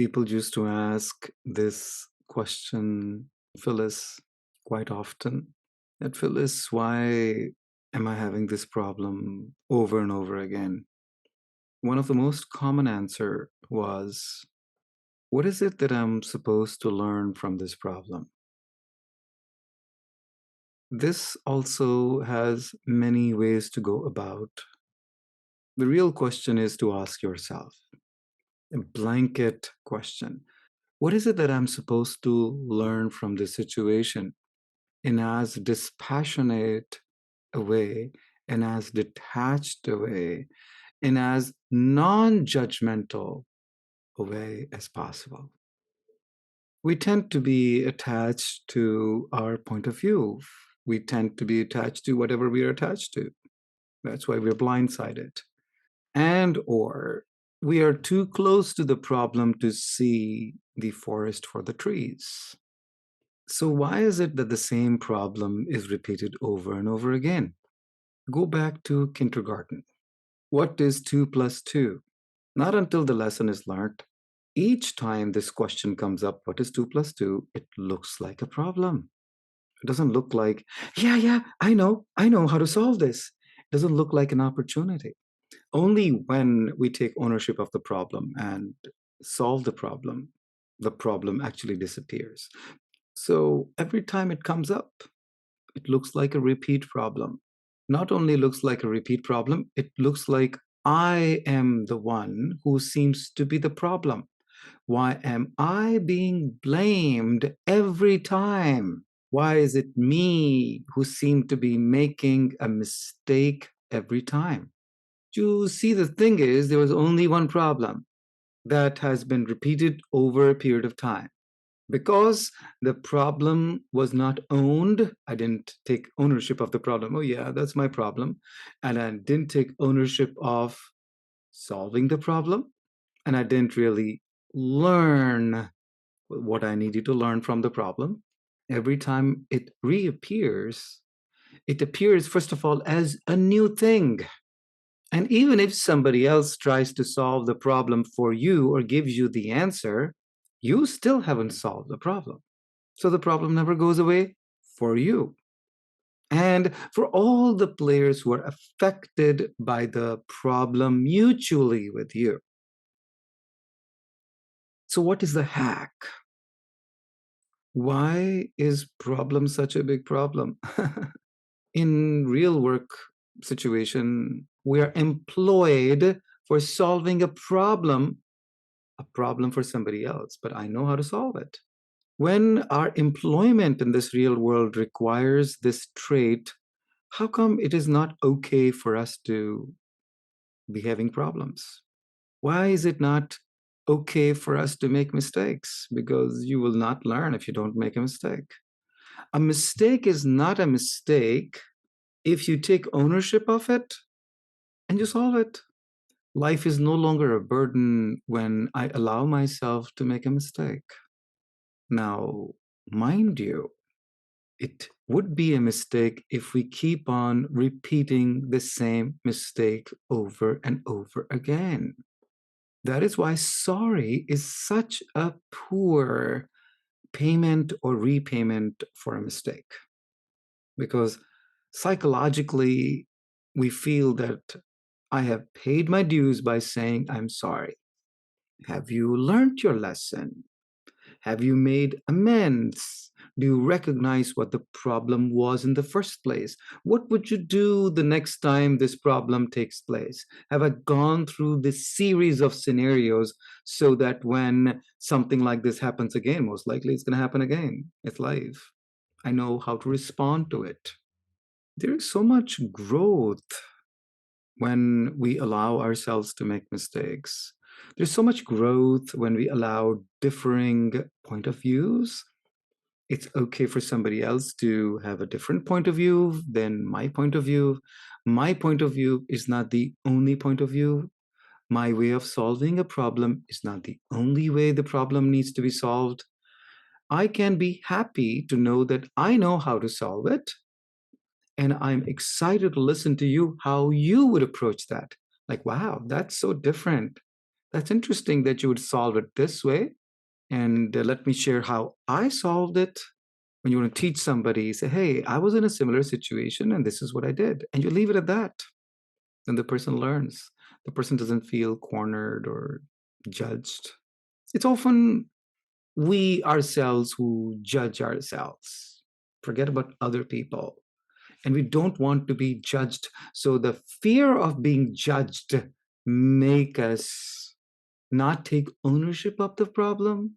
People used to ask this question, Phyllis, quite often. That Phyllis, why am I having this problem over and over again? One of the most common answer was, what is it that I'm supposed to learn from this problem? This also has many ways to go about. The real question is to ask yourself a blanket question. What is it that I'm supposed to learn from this situation in as dispassionate a way, in as detached a way, in as non-judgmental a way as possible? We tend to be attached to our point of view. We tend to be attached to whatever we are attached to. That's why we're blindsided. And or we are too close to the problem to see the forest for the trees. So why is it that the same problem is repeated over and over again? Go back to kindergarten. What is 2 plus 2? Not until the lesson is learnt. Each time this question comes up, what is 2 plus 2? It looks like a problem. It doesn't look like, yeah, I know how to solve this. It doesn't look like an opportunity. Only when we take ownership of the problem and solve the problem actually disappears. So every time it comes up, it looks like a repeat problem. Not only looks like a repeat problem, it looks like I am the one who seems to be the problem. Why am I being blamed every time? Why is it me who seem to be making a mistake every time? You see, the thing is, there was only one problem that has been repeated over a period of time. Because the problem was not owned, I didn't take ownership of the problem. Oh, yeah, that's my problem. And I didn't take ownership of solving the problem. And I didn't really learn what I needed to learn from the problem. Every time it reappears, it appears, first of all, as a new thing. And even if somebody else tries to solve the problem for you or gives you the answer, you still haven't solved the problem. So the problem never goes away for you. And for all the players who are affected by the problem mutually with you. So what is the hack? Why is problem such a big problem? In real work situation, we are employed for solving a problem for somebody else, but I know how to solve it. When our employment in this real world requires this trait, how come it is not okay for us to be having problems? Why is it not okay for us to make mistakes? Because you will not learn if you don't make a mistake. A mistake is not a mistake if you take ownership of it and you solve it. Life is no longer a burden when I allow myself to make a mistake. Now, mind you, it would be a mistake if we keep on repeating the same mistake over and over again. That is why sorry is such a poor payment or repayment for a mistake. Because psychologically, we feel that I have paid my dues by saying I'm sorry. Have you learned your lesson? Have you made amends? Do you recognize what the problem was in the first place? What would you do the next time this problem takes place? Have I gone through this series of scenarios so that when something like this happens again, most likely it's going to happen again. It's life. I know how to respond to it. There is so much growth when we allow ourselves to make mistakes. There's so much growth when we allow differing point of views. It's okay for somebody else to have a different point of view than my point of view. My point of view is not the only point of view. My way of solving a problem is not the only way the problem needs to be solved. I can be happy to know that I know how to solve it, and I'm excited to listen to you how you would approach that. Like, wow, that's so different. That's interesting that you would solve it this way. And let me share how I solved it. When you want to teach somebody, say, hey, I was in a similar situation and this is what I did. And you leave it at that. Then the person learns. The person doesn't feel cornered or judged. It's often we ourselves who judge ourselves. Forget about other people. And we don't want to be judged. So the fear of being judged make us not take ownership of the problem.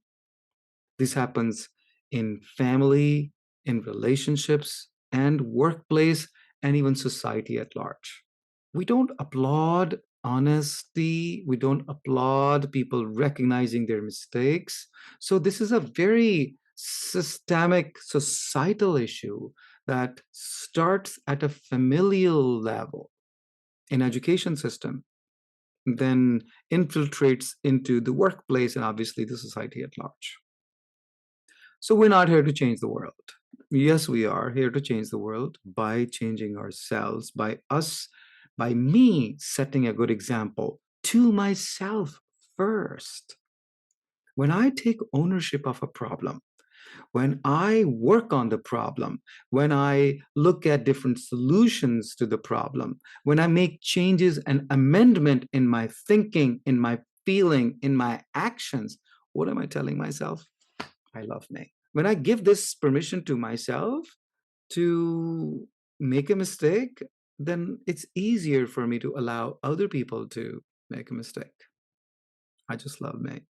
This happens in family, in relationships, and workplace, and even society at large. We don't applaud honesty. We don't applaud people recognizing their mistakes. So this is a very systemic societal issue that starts at a familial level in education system, then infiltrates into the workplace and obviously the society at large. So we're not here to change the world. Yes, we are here to change the world by changing ourselves, by me setting a good example to myself first. When I take ownership of a problem, when I work on the problem, when I look at different solutions to the problem, when I make changes and amendment in my thinking, in my feeling, in my actions, what am I telling myself? I love me. When I give this permission to myself to make a mistake, then it's easier for me to allow other people to make a mistake. I just love me.